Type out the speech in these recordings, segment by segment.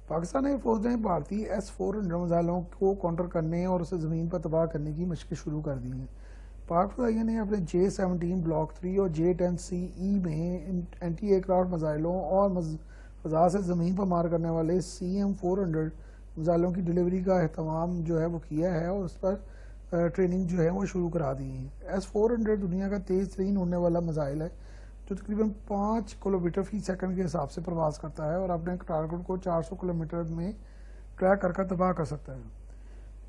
Pakistan air force نے بھارتی S-400 میزائلوں کو کاؤنٹر کرنے اور اسے زمین پر تباہ کرنے کی مشقیں شروع کر دی ہیں۔ پاک فضائیہ نے اپنے J-17 بلاک 3 اور J-10CE میں اینٹی ایئر کرافٹ میزائلوں اور فضا سے زمین پر مار کرنے والے CM-400 میزائلوں کی ڈیلیوری کا اہتمام جو ہے وہ کیا ہے اور اس پر ٹریننگ جو ہے وہ شروع کرا دی ہے۔ S-400 دنیا کا تیز ترین اڑنے والا میزائل ہے جو تقریباً 5 کلومیٹر فی سیکنڈ کے حساب سے پرواز کرتا ہے اور اپنے ٹارگٹ کو 400 کلومیٹر میں ٹریک کر تباہ کر سکتا ہے۔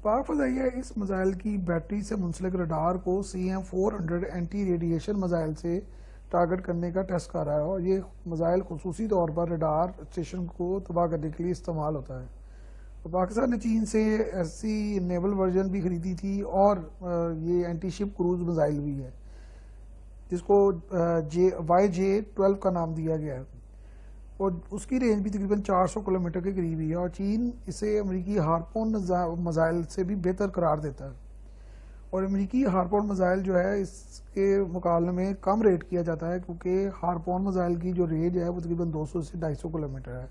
پاک فضائیہ اس میزائل کی بیٹری سے منسلک ریڈار کو CM-400 اینٹی ریڈیشن میزائل سے ٹارگٹ کرنے کا ٹیسٹ کر رہا ہے اور یہ میزائل خصوصی طور پر ریڈار اسٹیشن کو تباہ کرنے کے لیے استعمال ہوتا ہے۔ پاکستان نے چین سے ایسی نیول ورژن بھی خریدی تھی اور یہ اینٹی شپ کروز میزائل بھی ہے جس کو YJ-12 کا نام دیا گیا ہے اور اس کی رینج بھی تقریباً 400 کلومیٹر کے قریب ہی ہے اور چین اسے امریکی ہارپون میزائل سے بھی بہتر قرار دیتا ہے اور امریکی ہارپون میزائل جو ہے اس کے مقابلے میں کم ریٹ کیا جاتا ہے کیونکہ ہارپون میزائل کی جو رینج ہے وہ تقریباً 200 سے 250 کلومیٹر ہے،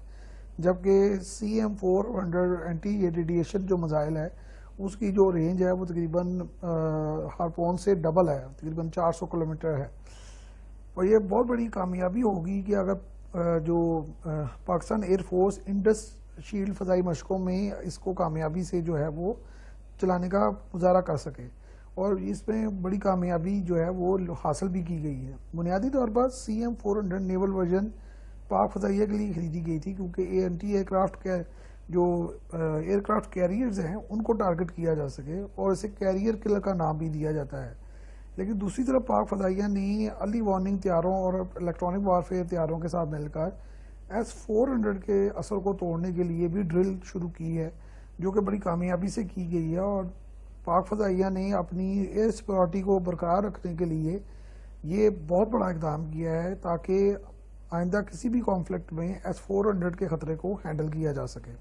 جبکہ CM-400 اینٹی ریڈیشن جو میزائل ہے اس کی جو رینج ہے وہ تقریباً ہارپون سے ڈبل ہے، تقریباً 400 کلومیٹر ہے۔ اور یہ بہت بڑی کامیابی ہوگی کہ اگر جو Pakistan air force Indus shield فضائی مشقوں میں اس کو کامیابی سے جو ہے وہ چلانے کا مظاہرہ کر سکے اور اس میں بڑی کامیابی جو ہے وہ حاصل بھی کی گئی ہے۔ بنیادی طور پر CM-400 نیول ورژن پاک فضائیہ کے لیے خریدی گئی تھی کیونکہ اینٹی ایئر کرافٹ کے جو ایئر کرافٹ کیریئرز ہیں ان کو ٹارگٹ کیا جا سکے اور اسے کیریئر کلر کا نام بھی دیا جاتا ہے۔ لیکن دوسری طرف پاک فضائیہ نے ارلی وارننگ طیاروں اور الیکٹرانک وارفیئر طیاروں کے ساتھ مل کر S-400 کے اثر کو توڑنے کے لیے بھی ڈرل شروع کی ہے جو کہ بڑی کامیابی سے کی گئی ہے اور پاک فضائیہ نے اپنی ایئر سیکورٹی کو برقرار رکھنے کے لیے یہ بہت بڑا اقدام کیا ہے تاکہ آئندہ کسی بھی کانفلکٹ میں S-400 کے خطرے کو ہینڈل کیا جا سکے۔